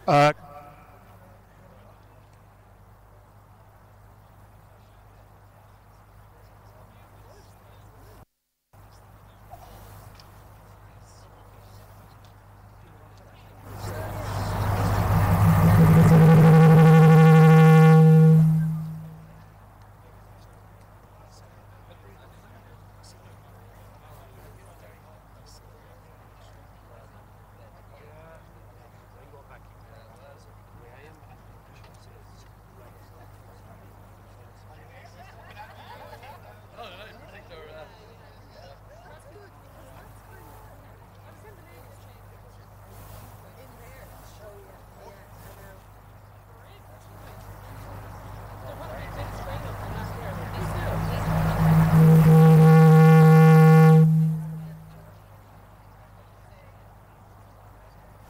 Uh,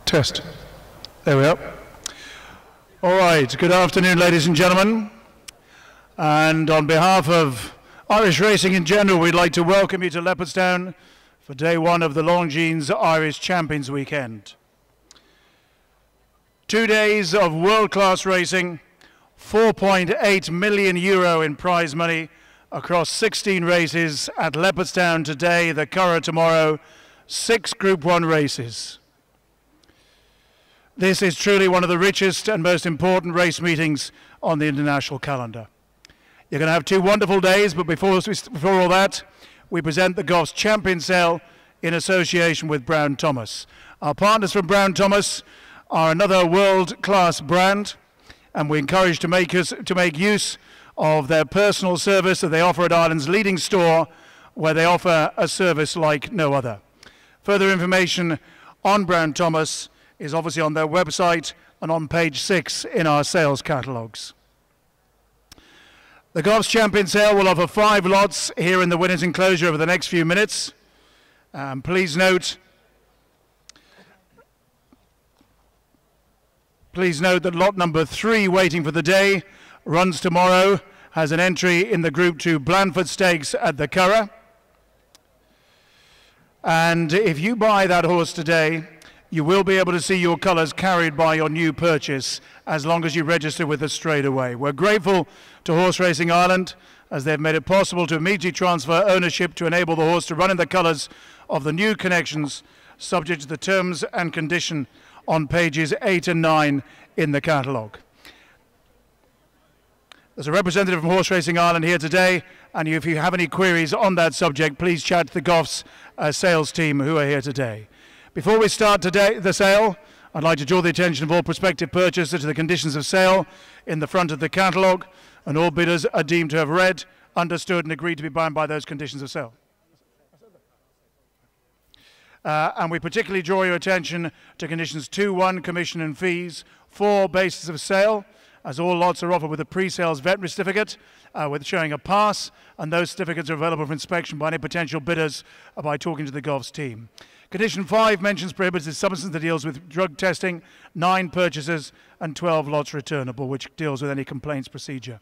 Test. There we are. All right, good afternoon, ladies and gentlemen. And on behalf of Irish racing in general, we'd like to welcome you to Leopardstown for day one of the Longines Irish Champions Weekend. 2 days of world-class racing, €4.8 million in prize money across 16 races at Leopardstown today, the Curragh tomorrow, 6 Group 1 races. This is truly one of the richest and most important race meetings on the international calendar. You're going to have 2 wonderful days, but before all that, we present the Goffs Champion Sale in association with Brown Thomas. Our partners from Brown Thomas are another world-class brand, and we encourage to make use of their personal service that they offer at Ireland's leading store, where they offer a service like no other. Further information on Brown Thomas is obviously on their website and on page 6 in our sales catalogues. The Goffs Champion Sale will offer 5 lots here in the winner's enclosure over the next few minutes. Please note that lot number 3 waiting for the day runs tomorrow, has an entry in the Group 2 Blandford Stakes at the Curragh. And if you buy that horse today, you will be able to see your colours carried by your new purchase as long as you register with us straight away. We're grateful to Horse Racing Ireland as they've made it possible to immediately transfer ownership to enable the horse to run in the colours of the new connections, subject to the terms and condition on pages 8 and 9 in the catalogue. There's a representative from Horse Racing Ireland here today, and if you have any queries on that subject, please chat to the Goffs sales team who are here today. Before we start today the sale, I'd like to draw the attention of all prospective purchasers to the conditions of sale in the front of the catalogue, and all bidders are deemed to have read, understood and agreed to be bound by those conditions of sale. And we particularly draw your attention to conditions 2.1, commission and fees, 4, basis of sale, as all lots are offered with a pre-sales veterinary certificate with showing a pass, and those certificates are available for inspection by any potential bidders by talking to the Goffs team. Condition 5 mentions prohibited substance that deals with drug testing, 9 purchases and 12 lots returnable, which deals with any complaints procedure.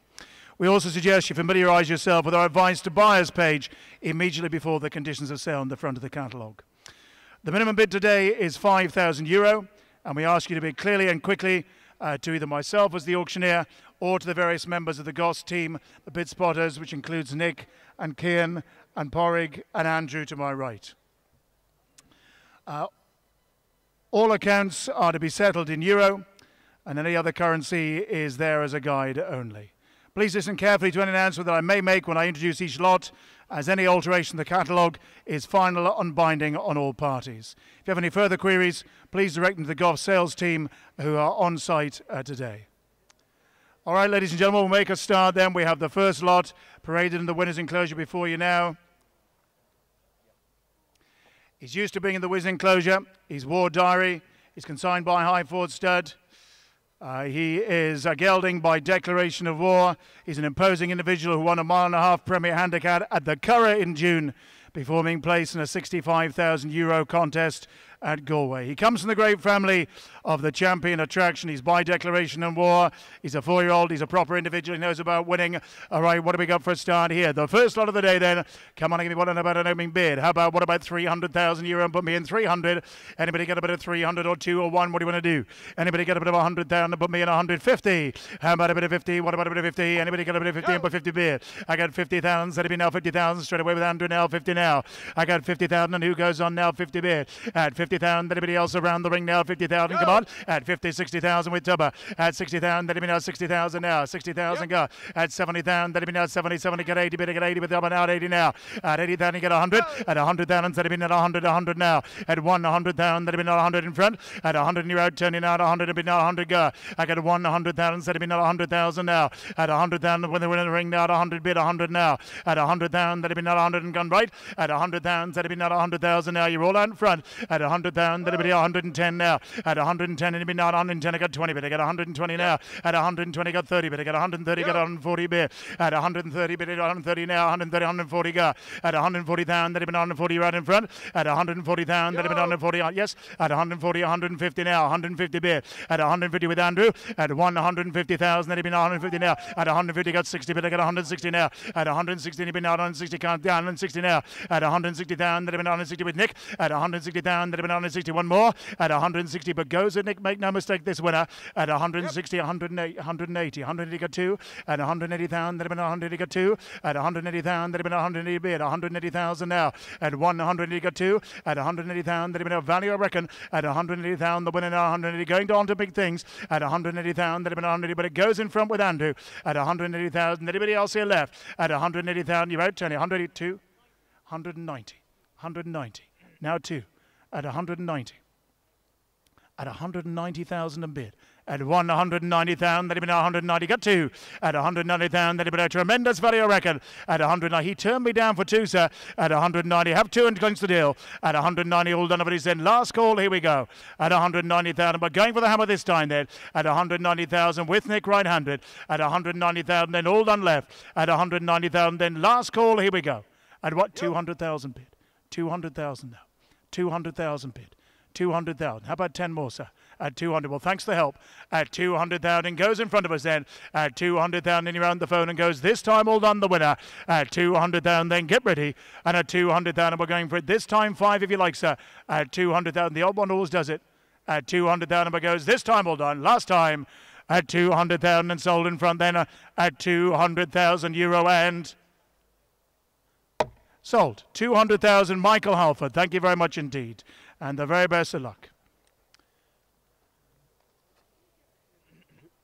We also suggest you familiarise yourself with our advice to buyers page immediately before the conditions of sale on the front of the catalogue. The minimum bid today is €5,000, and we ask you to bid clearly and quickly to either myself as the auctioneer or to the various members of the Goss team, the bid spotters, which includes Nick and Cian and Porrig and Andrew to my right. All accounts are to be settled in euro, and any other currency is there as a guide only. Please listen carefully to any announcement that I may make when I introduce each lot, as any alteration in the catalogue is final and binding on all parties. If you have any further queries, please direct them to the Goff sales team who are on site today. All right, ladies and gentlemen, we'll make a start then. We have the first lot paraded in the winner's enclosure before you now. He's used to being in the Wiz enclosure. He's War Diary. He's consigned by High Ford Stud. He is a gelding by declaration of war. He's an imposing individual who won a 1.5 mile Premier Handicap at the Curragh in June before being placed in a €65,000 contest at Galway. He comes from the great family of the champion attraction. He's by declaration and war. He's a 4-year-old. He's a proper individual. He knows about winning. All right, what do we got for a start here? The first lot of the day then. Come on, give me one about an opening bid. What about 300,000 euro and put me in 300? Anybody get a bit of 300 or 2 or 1? What do you want to do? Anybody get a bit of 100,000 and put me in 150? How about a bit of 50? What about a bit of 50? Anybody get a bit of 50 and put 50 bid? I got 50,000. That'd be now 50,000 straight away with Andrew now. 50 now. I got 50,000 and who goes on now? 50 bid. At 50,000, anybody else around the ring now? 50,000, come on. At 50, 60,000 with Tubber. At 60,000, that'd be now 60,000 now. 60,000 go. At 70,000, that'd be now 70, 70, get 80 bid, get 80 with Tubber now at 80 now. At 80,000, get 100. At 100,000, that'd be now 100, 100 now. At 100,000, that'd be now 100 in front. At 100, you're out turning out 100, it'd be now 100 go. I got 100,000, that'd be now 100,000 now. At 100,000, when they win in the ring now at 100 bid, 100 now. At 100,000, that'd be now 100 and gone right. At 100,000, that'd be now 100,000 now. You're all out in front. At 100,000, that'd be 110 now. At 110, it'd be now 110, I got 20 bid, I got 120 now. At 120, got 30 bid, I got 130, got 140 bid. At 130 bid, 130 now, 130, 140 go. At 140,000, that'd be 140, you're out in front. At 140,000, that'd be 140, yes. At 140, 150 now, 150 bid. At 150 with Andrew. At 150,000, that'd be 150 now. At 150, got 60 bid, I got 160 now. At 160, it'd be now 160, count down, 160 now. At 160,000, that'd be 160 with Nick. At 160,000, that'd be 160, one more. At 160, but goes at Nick, make no mistake, this winner. At 160, 180, 180 got 2. At 180,000, that'd be 180 got 2. At 180,000, that'd be 180 bid. 180,000 now. At 180 got 2. At 180,000, that'd be no value, I reckon. At 180,000, the winner now 180, going on to big things. At 180,000, that'd be 180, but it goes in front with Andrew. At 180,000, anybody else here left? At 180,000, you're out, Tony. 182, 190, 190. Now 2. At 190. At 190,000 and bid. At 190,000, that'd be now 190, got 2. At 190,000, that'd be a tremendous value, I reckon. At 190, he turned me down for 2, sir. At 190, have 2 and clinch the deal. At 190, all done, but he said, last call, here we go. At 190,000, but going for the hammer this time then. At 190,000 with Nick right-handed. At 190,000, then all done left. At 190,000, then last call, here we go. At what? 200,000 bid. 200,000 now. 200,000 bid. 200,000. How about 10 more, sir? At 200. Well, thanks for the help. At 200,000 goes in front of us then. At 200,000, and you're on the phone and goes this time all done the winner. At 200,000, then get ready. And at 200,000, we're going for it this time 5 if you like, sir. At 200,000, the odd one always does it. At 200,000, but goes this time all done. Last time at 200,000 and sold in front then at 200,000 euro and sold. 200,000, Michael Halford. Thank you very much indeed. And the very best of luck.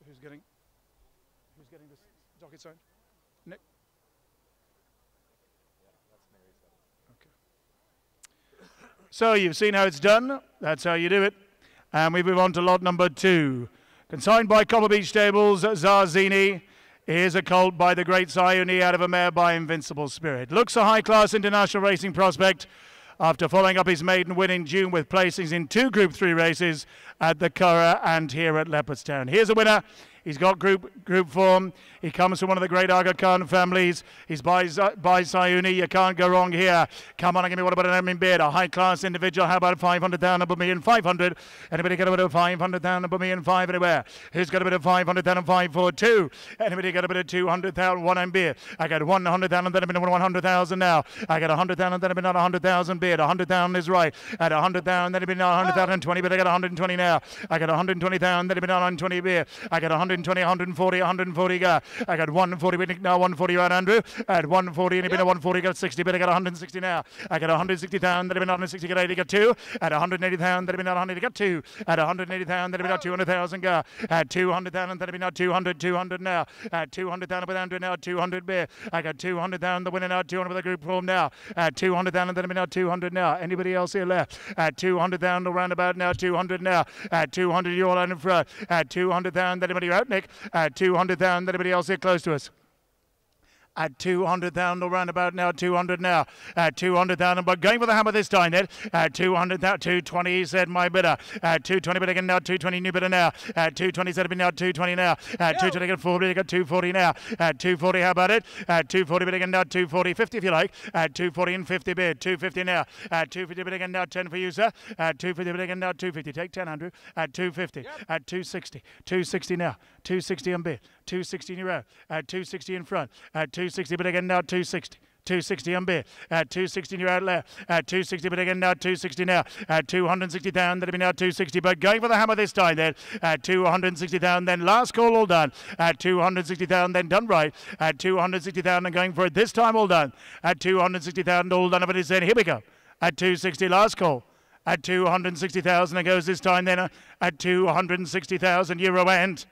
Who's getting this docket signed? Nick? Okay. So you've seen how it's done. That's how you do it. And we move on to lot number 2. Consigned by Copper Beach Stables, Zarzini. Here's a colt by the great Sayuni out of a mare by Invincible Spirit. Looks a high-class international racing prospect after following up his maiden win in June with placings in 2 Group 3 races at the Curragh and here at Leopardstown. Here's a winner. He's got group form. He comes from one of the great Aga Khan families. He's by Sayuni. You can't go wrong here. Come on, give me what about an opening bid? A high-class individual. How about 500,000 above me in 500? Anybody got a bit of 500,000 above me in 5 anywhere? Who's got a bit of 500,000 542? Anybody got a bit of 200,000 one and bid? I got 100,000 then I've been 100,000 now. I got 100,000 then I've been on 100,000 bid. 100,000 is right. At 100,000 then I've been on 100,020 bid. I got 120 now. I got 120,000 then I've been on 120 bid. I got 120, 140, 140 go. I got 140 with Nick now, 140 right, Andrew. At 140, and he's been at 140, got 60, but I got 160 now. I got 160,000, that have been on 160, got 80, got 2. At 180,000, that have been on 180, got 2. At 180,000, that have been on 200,000 go. At 200,000, that have been on 200 now. At 200,000 with Andrew now, 200 beer. I got 200,000, the winner now, 200 with the group form now. At 200,000, that have been on 200 now. Anybody else here left? At 200,000, around about now, 200 now. At 200, you're all out in front. At 200,000, that anybody out, Nick? At 200,000, anybody else here close to us? At 200,000 or roundabout now, 200 now. At 200,000, but going for the hammer this time then. At 200,000, 220, he said, my bidder. At 220, but again now, 220, new bidder now. At 220, said, now 220 now. At 220, got 440, got 240 now. At 240, how about it? At 240, but again now, 240, 50 if you like. At 240 and 50 bid, 250 now. At 250, but again now, 10 for you, sir. At 250, but again now, 250. Take 10, Andrew. At 250, at 260, 260 now. 260 on bid, 260 in your out. At 260 in front. At 260, but again now 260. 260 on bid. At 260 in your out left. At 260, but again now 260 now. At 260,000, that'll be now 260. But going for the hammer this time then. At 260,000, then last call all done. At 260,000, then done right. At 260,000 and going for it this time all done. At 260,000 all done. If it is then, here we go. At 260, last call. At 260,000 it goes this time then. At 260,000 euro and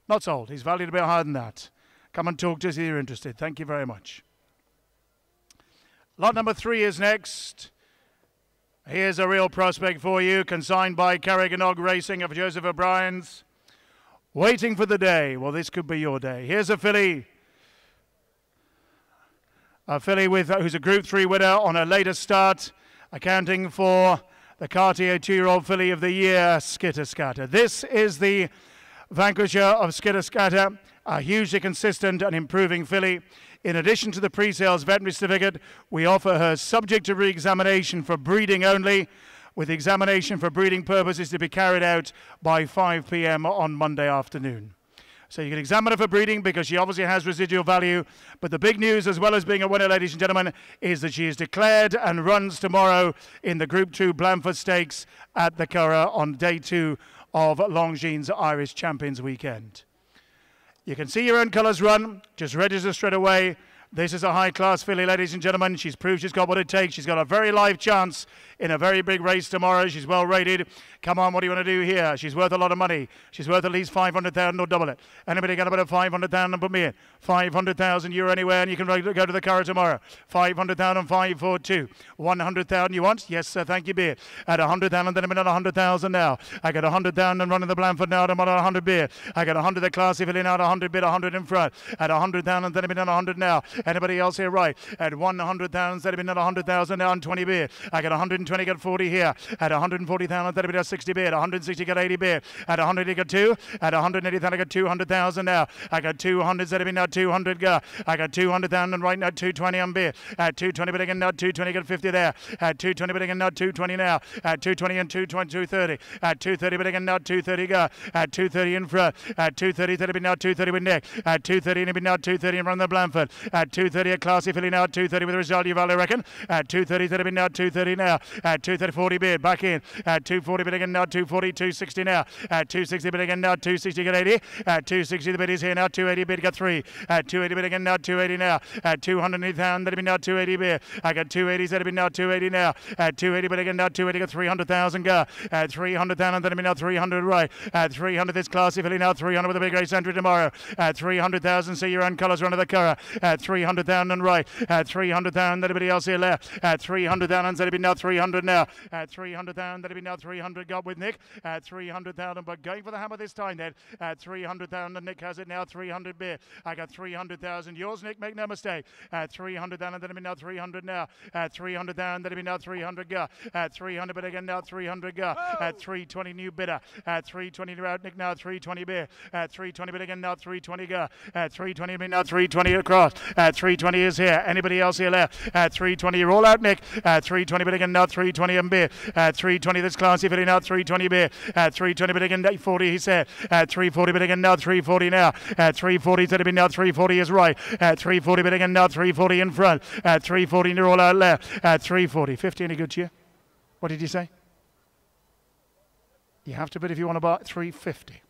not sold. He's valued a bit higher than that. Come and talk to us if you're interested. Thank you very much. Lot number 3 is next. Here's a real prospect for you, consigned by Carriganog Racing of Joseph O'Brien's. Waiting for the day. Well, this could be your day. Here's a filly. A filly who's a Group 3 winner on her latest start, accounting for the Cartier 2-year-old filly of the year, Skitter Scatter. This is the vanquisher of Skitter Scatter, a hugely consistent and improving filly. In addition to the pre-sales veterinary certificate, we offer her subject to re-examination for breeding only, with examination for breeding purposes to be carried out by 5 p.m. on Monday afternoon. So you can examine her for breeding because she obviously has residual value. But the big news, as well as being a winner, ladies and gentlemen, is that she is declared and runs tomorrow in the Group 2 Blandford Stakes at the Curragh on day 2 of Longines Irish Champions Weekend. You can see your own colours run. Just register straight away. This is a high-class filly, ladies and gentlemen. She's proved she's got what it takes. She's got a very live chance in a very big race tomorrow. She's well rated. Come on, what do you want to do here? She's worth a lot of money. She's worth at least 500,000 or double it. Anybody got about 500,000 and put me in? 500,000 euro anywhere, and you can go to the Curragh tomorrow. 500,000, 542. 100,000 you want? Yes, sir, thank you, beer. At 100,000, then I'm at 100,000 now. I got 100,000 and running the Blandford now. I'm on 100 beer. I got 100 the classy filly now at 100 bid, 100 in front. At 100,000, then I'm at 100 now. Anybody else here? Right. At 100,000, then I'm at 100,000 now and 20 beer. I got 120, got 40 here. At 140,000, then I'm at 60 beer. At 160, got 80 beer. At 100, I got 2. At 180,000, I got 200,000 now. I got 200, then I'm now 200 go. I got 200,000 and right now 220 on beer. At 220, but again now 220, got 50 there. At 220, but again now 220 now. At 220 and 220, 230. At 230, but again now 230 go. At 230 in front. At 230, that'll be now 230 with Nick. At 230, and it'll be now 230 and run the Blandford. At 230, a classy filly now at 230 with the result you value, I reckon. At 230, that'll be now 230 now. At 230, 40 bid, back in. At 240, but again now 240, 260 now. At 260, but again now 260, get 80. At 260, the bid is here now, 280 bid, got 3. At 280 bid again now, 280 now. At 280,000, that'll be now 280 bid. I got 280s, that'll be now 280 now. At 280, but again now 280, got 300,000 go. At 300,000, that'll be now 300 right. At 300, this classy filly now 300 with a big race entry tomorrow. At 300,000, see your own colours run to the Curragh. At 300,000 and right. At 300,000, anybody else here left. At 300,000, that'll be now 300 now. At 300,000, that'll be now 300 got with Nick. At 300,000, but going for the hammer this time then. At 300,000, and Nick has it now 300 beer. I got 300,000. Yours, Nick, make no mistake. At 300,000, that'll be now 300 now. At 300,000, that'll be now 300 go. At 300, but again now 300 go. At 320, new bidder. At 320, you're out, Nick, now 320 beer. At 320, but again now 320 go. At 320, but now 320 across. At 320 is here. Anybody else here left? At 320, you're all out, Nick. At 320, but again now 320 and beer. At 320, this classy filly now 320 beer. At 320, but again 40, he said. At 340, but again now 340 now. At 340, that'll be now 340 is right. At 340, but again now 340 in front. At 340, you're all out left. At 340, 50, any good to you? What did you say? You have to bid if you want to buy 350.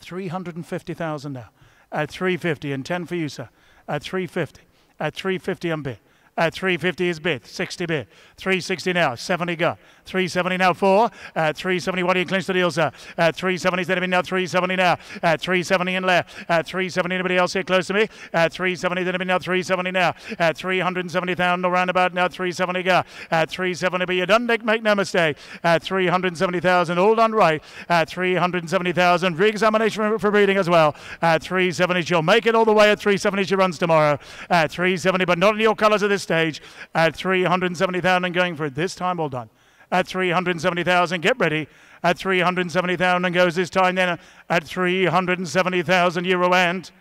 350,000 now. At 350 and 10 for you, sir. At 350. At 350 and bid. At 350 is bid. 60 bid. 360 now. 70 go. 370 now 4. At 370, what do you clinch the deal, sir? At 370 is then been now 370 now. At 370 in left. At 370, anybody else here close to me? At 370, then been now 370 now. At 370,000 around about now 370 go. At 370, but you done make no mistake. At 370,000, all done right. At 370,000, re-examination for breeding as well. At 370, she'll make it all the way. At 370, she runs tomorrow. At 370, but not in your colours at this stage. At 370,000 and going for it this time, all done. At 370,000, get ready. At 370,000 and goes this time then at 370,000 euro and.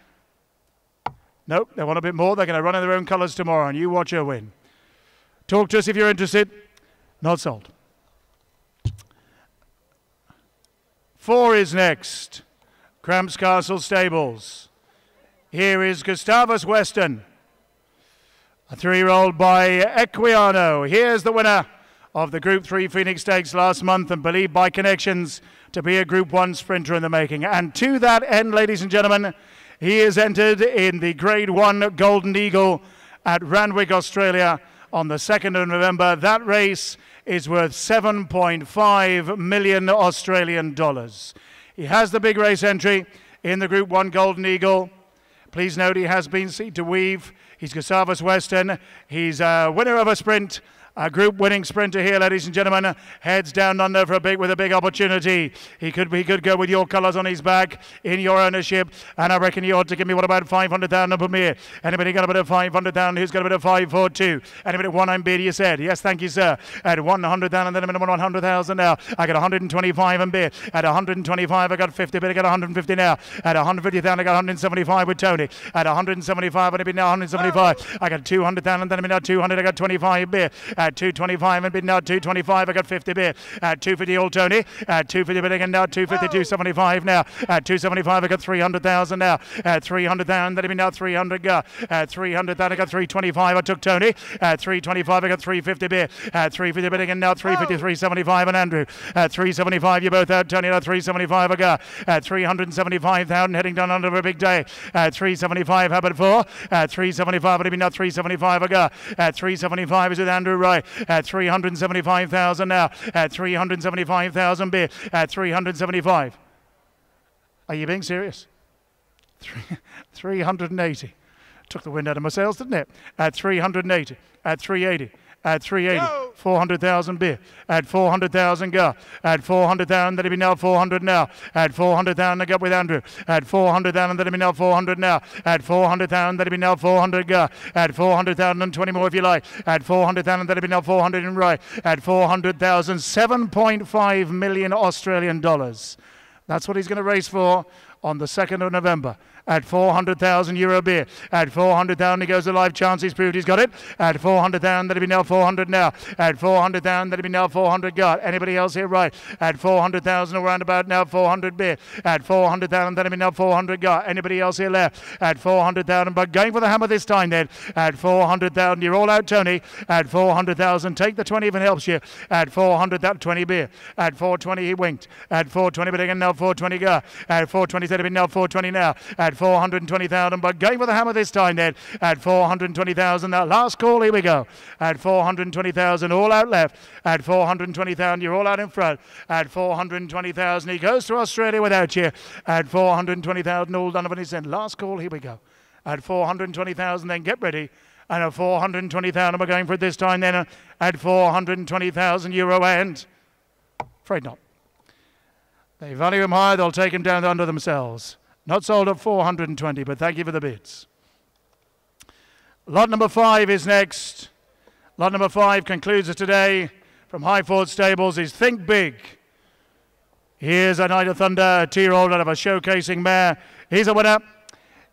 Nope, they want a bit more. They're going to run in their own colours tomorrow and you watch her win. Talk to us if you're interested. Not sold. 4 is next. Cramps Castle Stables. Here is Gustavus Weston. A 3-year-old by Equiano. Here's the winner of the Group 3 Phoenix Stakes last month and believed by connections to be a Group 1 sprinter in the making. And to that end, ladies and gentlemen, he is entered in the Grade 1 Golden Eagle at Randwick, Australia on the 2nd of November. That race is worth 7.5 million Australian dollars. He has the big race entry in the Group 1 Golden Eagle. Please note he has been seed to weave. He's Gustavus Weston. He's a winner of a sprint. A group winning sprinter here, ladies and gentlemen. Heads down under for with a big opportunity. He could go with your colours on his back in your ownership. And I reckon you ought to give me what about 500,000 up from here. Anybody got a bit of 500,000? Who's got a bit of 542? Anybody at 1 bid, you said? Yes, thank you, sir. At 100,000 and then a minimum 100,000 now. I got 125 and bid. At 125, I got 50 bid. I got 150 now. At 150,000, I got 175 with Tony. At 175, and it bid now 175. I got 200,000 and then a minute 200. I got 25 bid. At 225 and bid now 225. I got 50 bid. At 250 old Tony. At 250 bid again now 250, 275 now. At 275 I got 300,000 now. At 300,000 then it bid now 300 go. At 300,000 I got 325. I took Tony. At 325 I got 350 bid. At 350 bid again now 350, 375 and Andrew. At 375 you both out Tony. At 375 I got. At 375,000 heading down under a big day. At 375 how about 4? At 375 it bid now 375 I got. At 375 is with Andrew Wright. At 375,000 now. At 375,000 bid. At 375. Are you being serious? 380. Took the wind out of my sails, didn't it? At 380. At 380. At 380, 400,000 bid. At 400,000 go. At 400,000, that'll be now 400 now. At 400,000, I got with Andrew. At 400,000, that'll be now 400 now. At 400,000, that'll be now 400 go. At 400,000 and 20 more if you like. At 400,000, that'll be now 400 in right. At 400,000, 7.5 million Australian dollars. That's what he's going to race for on the 2nd of November. At 400,000 euro beer. At 400,000 he goes a live chance. He's proved he's got it. At 400,000 that'll be now 400 now. At 400,000 that'll be now 400 got. Anybody else here? Right. At 400,000 around about now 400 beer. At 400,000 that'll be now 400 got. Anybody else here left? At 400,000 but going for the hammer this time then. At 400,000 you're all out Tony. At 400,000 take the 20 if it helps you. At 400 that 20 beer. At 420 he winked. At 420 but again now 420 go. At 420 that'll be now 420 now. At 420,000 but going for the hammer this time then. At 420,000 that last call, here we go. At 420,000 all out left. At 420,000 you're all out in front. At 420,000 he goes to Australia without you. At 420,000 all done up in his end. Last call, here we go. At 420,000 then get ready. And at 420,000 we're going for it this time then. At 420,000 euro and afraid not. They value him high, they'll take him down under themselves. Not sold at 420, but thank you for the bids. Lot number 5 is next. Lot number 5 concludes it today from Highford Stables is Think Big. Here's a Night of Thunder, a 2-year-old out of a showcasing mare. He's a winner.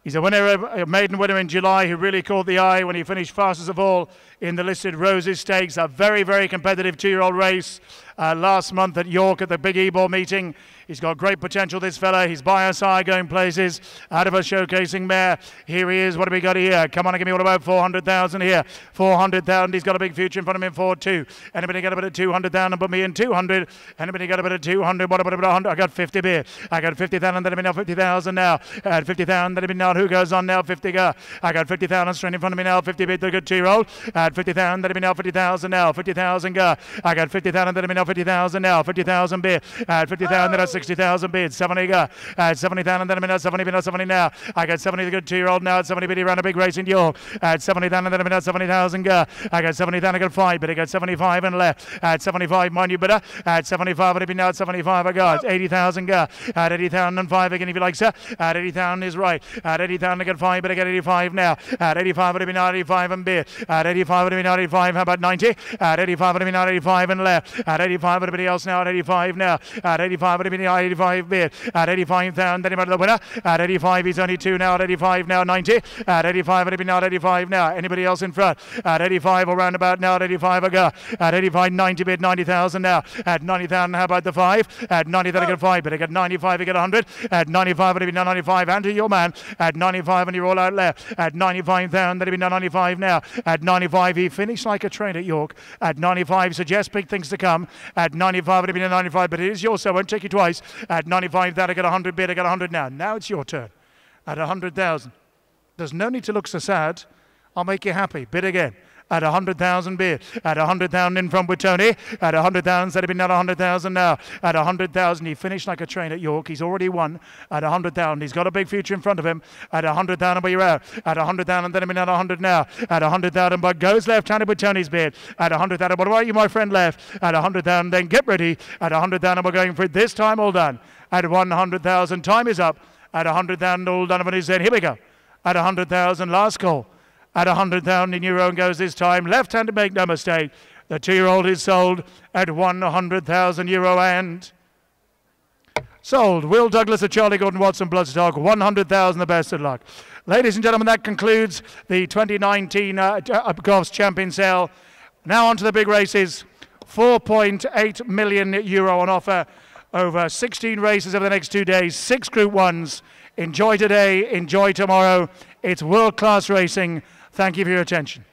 He's a winner, a maiden winner in July who really caught the eye when he finished fastest of all in the listed Roses Stakes. A very, very competitive 2-year-old race last month at York at the Big E-Ball meeting. He's got great potential, this fella. He's by our side going places out of a showcasing mare. Here he is. What do we got here? Come on and give me what about 400,000 here? 400,000. He's got a big future in front of him in 4-2. Anybody got a bit of 200,000 and put me in 200? Anybody got a bit of 200? What about a bit of 100? I got 50 beer. I got 50,000. That'll be now 50,000 now. At 50,000. That'll be now. Who goes on now? 50 go. I got 50,000 straight in front of me now. 50 bid. The good 2-year-old. At got 50,000, that'll be now 50,000 now, 50,000 go. I got 50,000, that'll be now 50,000 now, 50,000 bid. At 50,000, then at 60,000 bid. 70 go. At 70,000, that'll be now 70, now 70 now. I got 70, the good 2-year-old now at 70 bid. He ran a big race in York. At 70,000, that'll be now 70,000 go. I got 70,000, I got 5 bid. I got 75 and left. At 75, mind you, bidder. At 75, it'll be now at 75 I got. 80,000 go. At 80,000 and 5 again if you like, sir. At 80,000 is right. At 80,000, I got 5, but I got 85 now. At 85, it'll be now 85 and bid. At 85, it'll be now 85. How about 90? At 85, it'll be now 85 and left. At 85, everybody else now at 85 now. At 85, it'll be now 85 bid. At 85,000, anybody the winner? At 85, he's only 2 now. At 85 now, 90. At 85, it'll be now at 85 now. Anybody else in front? At 85 or round about now. At 85, I go. At 85, 90 bid, 90,000 now. At 90,000, how about the 5? At 90, then I got 5, but I got 95, I got 100. At 95, it'll be now 95. And to your man. At 95, and you're all out left. At 95,000, that'll be now 95 now. At 95, he finished like a train at York. At 95, suggests big things to come. At 95, it'll be now 95, but it is yours, so I won't take you twice. At 95, that I got 100 bid, I got 100 now. Now it's your turn. At 100,000. There's no need to look so sad. I'll make you happy. Bid again. At 100,000 bid. At 100,000 in front with Tony. At 100,000, that'll be now 100,000 now. At 100,000, he finished like a train at York. He's already won. At 100,000, he's got a big future in front of him. At 100,000, but you're out. At 100,000, that'll be now 100 now. At 100,000, but goes left-handed with Tony's bid. At 100,000, what about you, my friend, left? At 100,000, then get ready. At 100,000, we're going for it this time, all done. At 100,000, time is up. At 100,000, all done. Everybody's in. Here we go. At 100,000, last call. At 100,000 in your own goes this time. Left-handed, make no mistake. The 2-year-old is sold at 100,000 euro and sold. Will Douglas at Charlie Gordon Watson Bloodstock, 100,000, the best of luck. Ladies and gentlemen, that concludes the 2019 Golf's Champion Sale. Now on to the big races. 4.8 million euro on offer over 16 races over the next 2 days, 6 Group 1s. Enjoy today, enjoy tomorrow. It's world-class racing. Thank you for your attention.